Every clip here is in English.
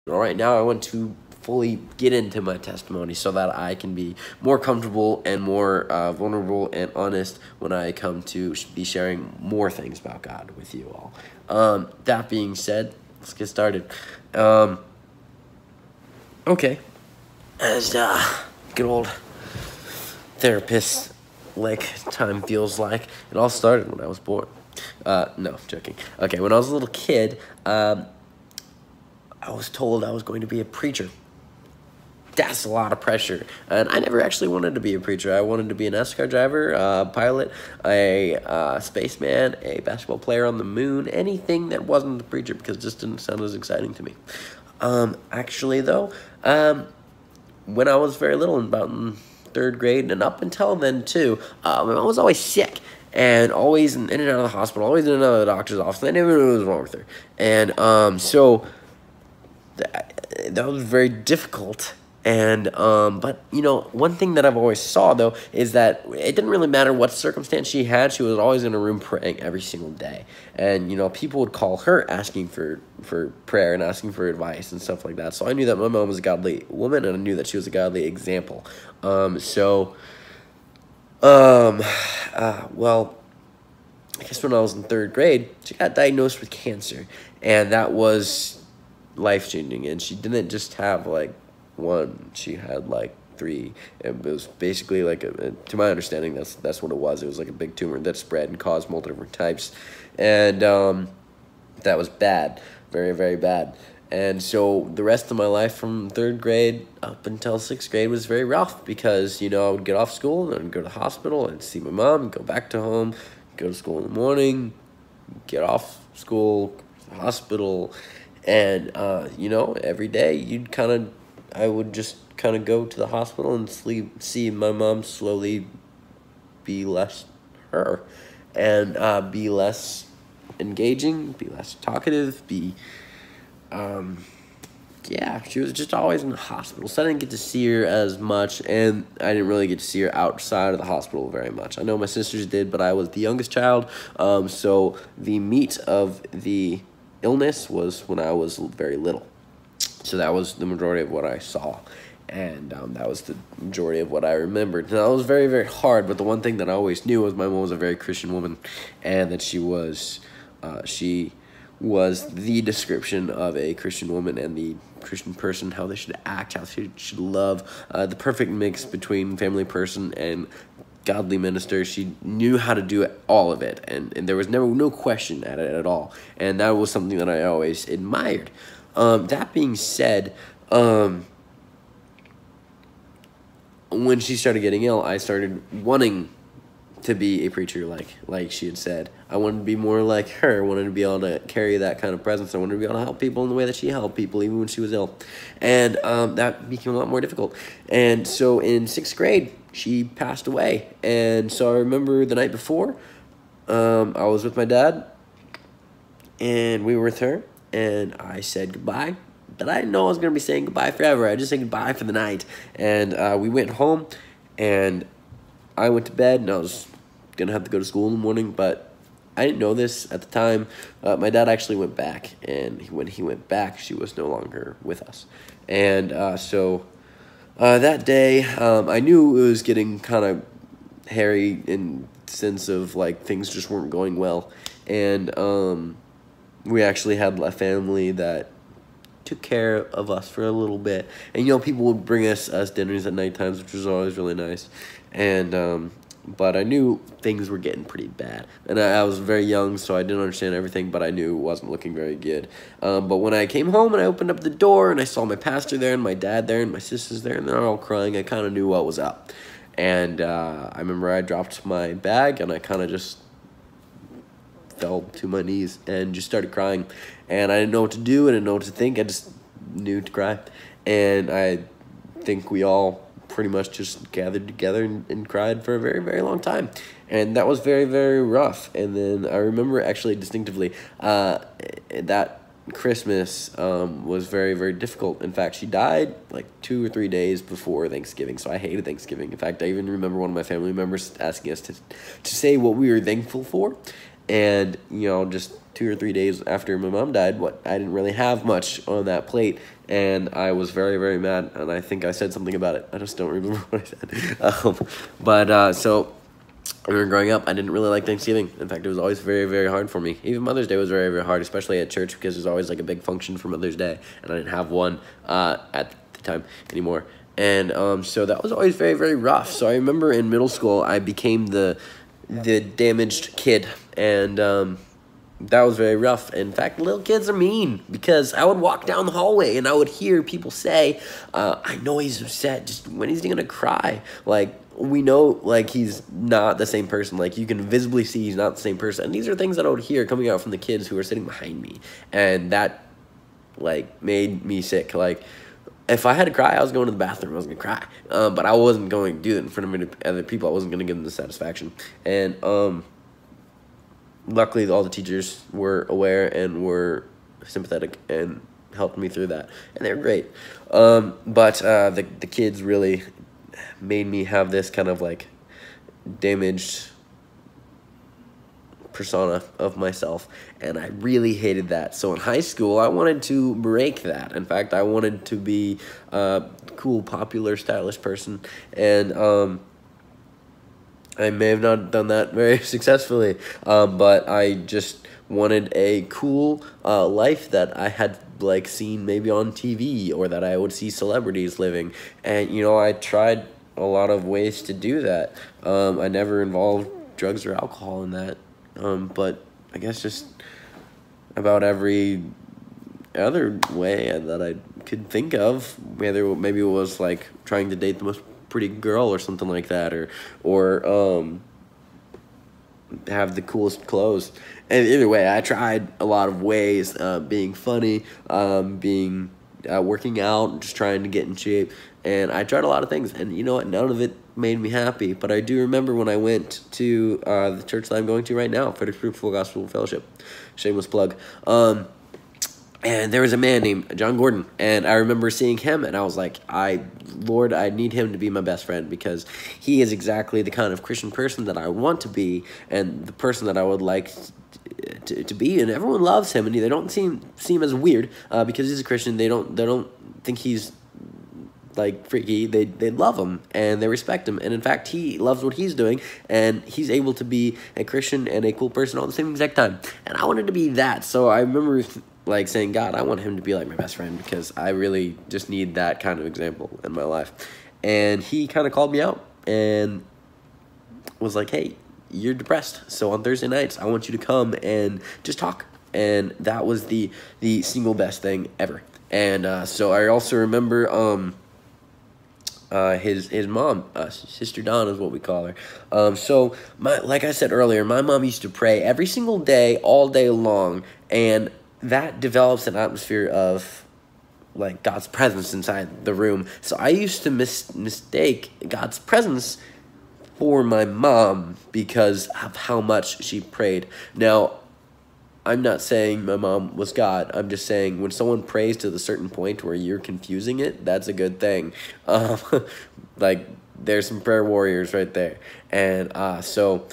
All right, now I want to fully get into my testimony so that I can be more comfortable and more vulnerable and honest when I come to be sharing more things about God with you all. That being said, let's get started. Okay, as good old therapist like time feels like, it all started when I was born. No, joking. Okay, when I was a little kid, I was told I was going to be a preacher. That's a lot of pressure. And I never actually wanted to be a preacher. I wanted to be an NASCAR driver, a pilot, a spaceman, a basketball player on the moon, anything that wasn't a preacher because it just didn't sound as exciting to me. Actually, though, when I was very little, about in third grade, and up until then, too, my mom was always sick. And always in and out of the hospital, always in and out of the doctor's office. I never knew what was wrong with her. And so that was very difficult. And but you know, one thing that I've always saw though is that it didn't really matter what circumstance she had, she was always in a room praying every single day. And you know, people would call her asking for prayer and asking for advice and stuff like that. So I knew that my mom was a godly woman, and I knew that she was a godly example. Well, I guess when I was in third grade, she got diagnosed with cancer, and that was life-changing. And she didn't just have like one, she had like three. It was basically like to my understanding, that's what it was. It was like a big tumor that spread and caused multiple different types, and that was bad, very, very bad. And so the rest of my life from third grade up until sixth grade was very rough because, you know, I would get off school and I'd go to the hospital and see my mom, go back to home, go to school in the morning, get off school, go to the hospital. And, you know, every day I would just kind of go to the hospital and see my mom slowly be less her, and be less engaging, be less talkative, yeah, she was just always in the hospital, so I didn't get to see her as much, and I didn't really get to see her outside of the hospital very much. I know my sisters did, but I was the youngest child, so the meat of the illness was when I was very little. So that was the majority of what I saw, and that was the majority of what I remembered. Now, it was very, very hard, but the one thing that I always knew was my mom was a very Christian woman, and that she was the description of a Christian woman and the Christian person, how they should act, how they should love, the perfect mix between family person and godly minister. She knew how to do all of it, and there was no question at it at all, and that was something that I always admired. That being said, when she started getting ill, I started wanting to be a preacher, like she had said. I wanted to be more like her. I wanted to be able to carry that kind of presence. I wanted to be able to help people in the way that she helped people, even when she was ill. And that became a lot more difficult. And so in sixth grade, she passed away. And so I remember the night before, I was with my dad, and we were with her, and I said goodbye. But I didn't know I was going to be saying goodbye forever. I just said goodbye for the night. And we went home, and I went to bed, and I was going to have to go to school in the morning, but I didn't know this at the time. My dad actually went back, and when he went back, she was no longer with us. And so that day, I knew it was getting kind of hairy in the sense of, like, things just weren't going well. And we actually had a family that took care of us for a little bit. And, you know, people would bring us dinners at night times, which was always really nice. And but I knew things were getting pretty bad. And I was very young, so I didn't understand everything, but I knew it wasn't looking very good. But when I came home and I opened up the door and I saw my pastor there and my dad there and my sisters there, and they're all crying, I kind of knew what was up. And I remember I dropped my bag and I kind of just fell to my knees and just started crying. And I didn't know what to do, I didn't know what to think, I just knew to cry. And I think we all pretty much just gathered together and cried for a very, very long time. And that was very, very rough. And then I remember actually distinctively that Christmas was very, very difficult. In fact, she died like 2 or 3 days before Thanksgiving, so I hated Thanksgiving. In fact, I even remember one of my family members asking us to say what we were thankful for. And, just 2 or 3 days after my mom died, I didn't really have much on that plate, and I was very, very mad, and I think I said something about it. I just don't remember what I said. So when we were growing up, I didn't really like Thanksgiving. In fact, it was always very, very hard for me. Even Mother's Day was very, very hard, especially at church, because there's always like a big function for Mother's Day, and I didn't have one at the time anymore. And so that was always very, very rough. So I remember in middle school, I became the damaged kid, and that was very rough. In fact, little kids are mean, because I would walk down the hallway and I would hear people say, I know he's upset, just when he's gonna cry. Like, we know, like, he's not the same person. Like, you can visibly see he's not the same person. And these are things that I would hear coming out from the kids who were sitting behind me, and that, like, made me sick. Like, if I had to cry, I was going to the bathroom. I was going to cry. But I wasn't going to do it in front of other people. I wasn't going to give them the satisfaction. And luckily, all the teachers were aware and were sympathetic and helped me through that. And they were great. But the kids really made me have this kind of, like, damaged persona of myself, and I really hated that. So in high school, I wanted to break that. In fact, I wanted to be a cool, popular, stylish person, and I may have not done that very successfully, but I just wanted a cool life that I had, like, seen maybe on TV, or that I would see celebrities living. And I tried a lot of ways to do that. I never involved drugs or alcohol in that. But I guess just about every other way that I could think of, maybe it was like trying to date the most pretty girl or something like that, or have the coolest clothes. And either way, I tried a lot of ways, being funny, working out, just trying to get in shape, and I tried a lot of things, and you know what, none of it made me happy. But I do remember when I went to the church that I'm going to right now, Fredericksburg Full Gospel Fellowship, shameless plug, and there was a man named John Gordon, and I remember seeing him, and I was like, Lord, I need him to be my best friend, because he is exactly the kind of Christian person that I want to be, and the person that I would like to be. And everyone loves him, and they don't seem as weird, because he's a Christian. They don't think he's, like, freaky. They love him, and they respect him, and in fact, he loves what he's doing, and he's able to be a Christian and a cool person all at the same exact time. And I wanted to be that, so I remember, like, saying, God, I want him to be like my best friend, because I really just need that kind of example in my life. And he kind of called me out and was like, hey, you're depressed, so on Thursday nights, I want you to come and just talk. And that was the single best thing ever. And so I also remember his mom, Sister Dawn is what we call her. So like I said earlier, my mom used to pray every single day, all day long, and that develops an atmosphere of, like, God's presence inside the room. So I used to mistake God's presence for my mom because of how much she prayed. Now, I'm not saying my mom was God. I'm just saying when someone prays to the certain point where you're confusing it, that's a good thing. Like, there's some prayer warriors right there. And so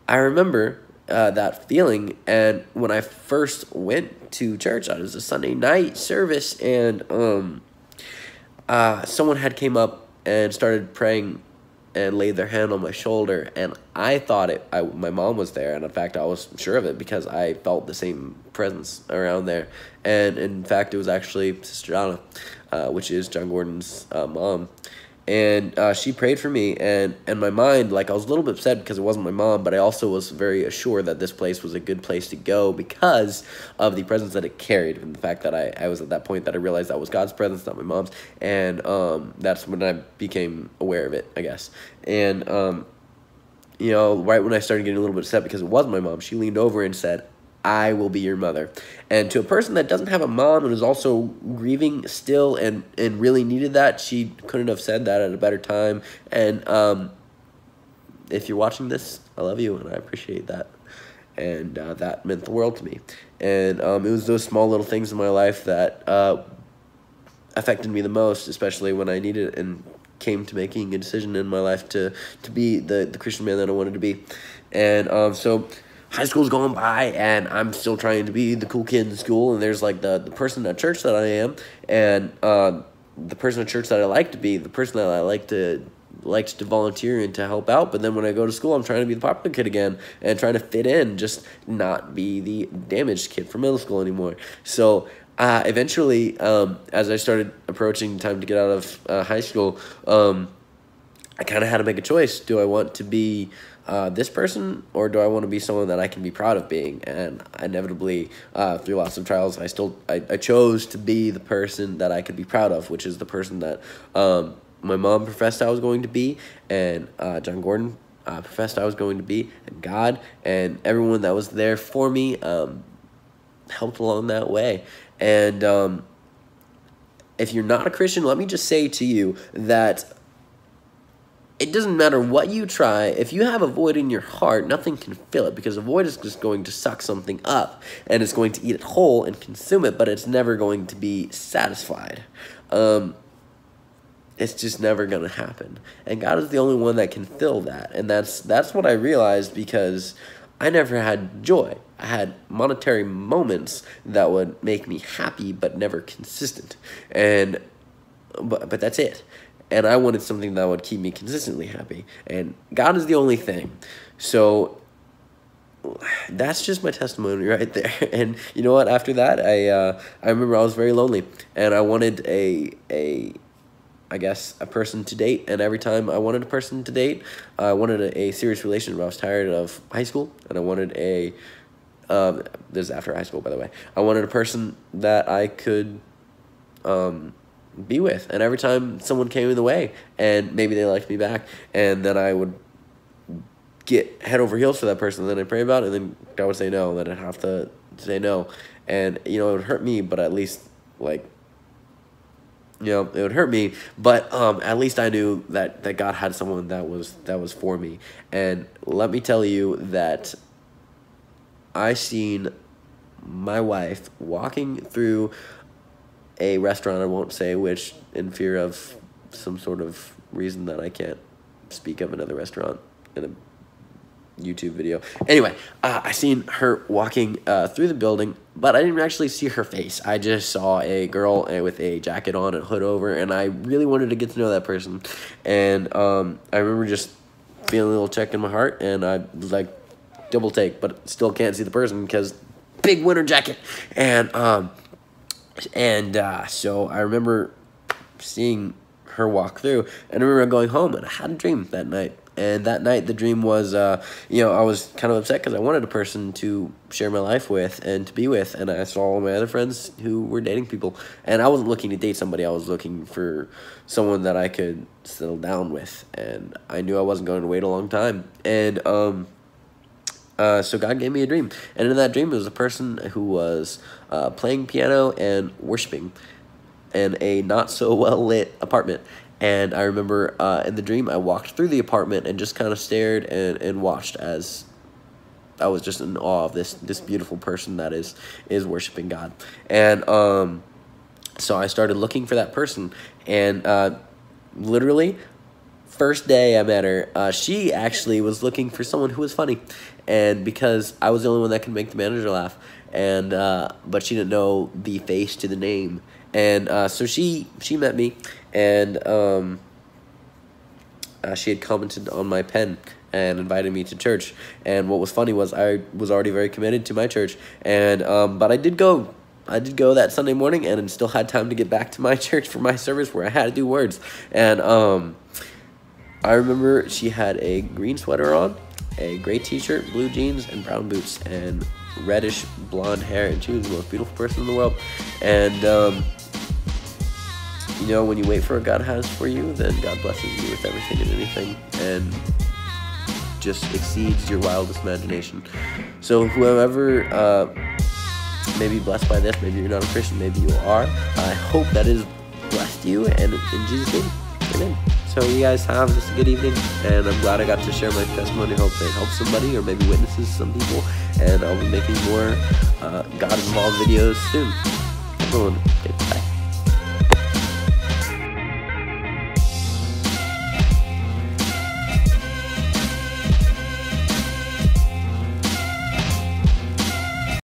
I remember that feeling, and when I first went to church, it was a Sunday night service, and someone had came up and started praying and laid their hand on my shoulder, and I thought my mom was there, and in fact, I was sure of it because I felt the same presence around there. And in fact, it was actually Sister Donna, which is John Gordon's mom. And she prayed for me, and in my mind, like, I was a little bit upset because it wasn't my mom, but I also was very assured that this place was a good place to go because of the presence that it carried, and the fact that I was at that point that I realized that was God's presence, not my mom's. And that's when I became aware of it, I guess. And right when I started getting a little bit upset because it wasn't my mom, she leaned over and said, I will be your mother. And to a person that doesn't have a mom and is also grieving still and really needed that, she couldn't have said that at a better time. And if you're watching this, I love you and I appreciate that. And that meant the world to me. And it was those small little things in my life that affected me the most, especially when I needed it and came to making a decision in my life to be the Christian man that I wanted to be. And so high school's going by, and I'm still trying to be the cool kid in school, and there's like the person at church that I am, and the person at church that I like to be, the person that I likes to volunteer and to help out. But then when I go to school, I'm trying to be the popular kid again and trying to fit in, just not be the damaged kid from middle school anymore. So eventually, as I started approaching time to get out of high school, I kind of had to make a choice. Do I want to be this person, or do I want to be someone that I can be proud of being? And inevitably, through lots of trials, I chose to be the person that I could be proud of, which is the person that my mom professed I was going to be, and John Gordon professed I was going to be, and God and everyone that was there for me helped along that way. And if you're not a Christian, let me just say to you that it doesn't matter what you try. If you have a void in your heart, nothing can fill it, because a void is just going to suck something up, and it's going to eat it whole and consume it, but it's never going to be satisfied. It's just never going to happen. And God is the only one that can fill that. And that's what I realized, because I never had joy. I had monetary moments that would make me happy, but never consistent. But that's it. And I wanted something that would keep me consistently happy. And God is the only thing. So that's just my testimony right there. And you know what? After that, I remember I was very lonely, and I wanted I guess, a person to date. And every time I wanted a person to date, I wanted a serious relationship. I was tired of high school, and I wanted this is after high school, by the way. I wanted a person that I could be with. And every time someone came in the way, and maybe they liked me back, and then I would get head over heels for that person, and then I'd pray about it, and then God would say no, and then I'd have to say no. And, you know, it would hurt me, but at least, like, you know, it would hurt me, but at least I knew that God had someone that was for me. And let me tell you that I seen my wife walking through a restaurant, I won't say which, in fear of some sort of reason that I can't speak of another restaurant in a YouTube video. Anyway, I seen her walking through the building, but I didn't actually see her face. I just saw a girl with a jacket on and hood over, and I really wanted to get to know that person. And I remember just feeling a little check in my heart, and I was like, double take, but still can't see the person because big winter jacket. And so I remember seeing her walk through, and I remember going home, and I had a dream that night. And that night, the dream was, you know, I was kind of upset because I wanted a person to share my life with and to be with. And I saw all my other friends who were dating people. And I wasn't looking to date somebody. I was looking for someone that I could settle down with. And I knew I wasn't going to wait a long time. And so God gave me a dream. And in that dream, it was a person who was playing piano and worshiping in a not-so-well-lit apartment. And I remember in the dream, I walked through the apartment and just kind of stared and watched as I was just in awe of this beautiful person that is worshiping God. And so I started looking for that person. And literally, first day I met her, she actually was looking for someone who was funny. And because I was the only one that could make the manager laugh. And but she didn't know the face to the name. And so she met me, and she had commented on my pen and invited me to church. And what was funny was I was already very committed to my church, and but I did go that Sunday morning, and still had time to get back to my church for my service where I had to do words. And I remember she had a green sweater on, a gray t-shirt, blue jeans, and brown boots, and reddish blonde hair, and she was the most beautiful person in the world. And you know, when you wait for what God has for you, then God blesses you with everything and anything, and just exceeds your wildest imagination. So whoever may be blessed by this, maybe you're not a Christian, maybe you are, I hope that has blessed you, and in Jesus' name, amen. So you guys have just a good evening, and I'm glad I got to share my testimony. I hope it helps somebody, or maybe witnesses some people, and I'll be making more God-involved videos soon. Everyone, take care.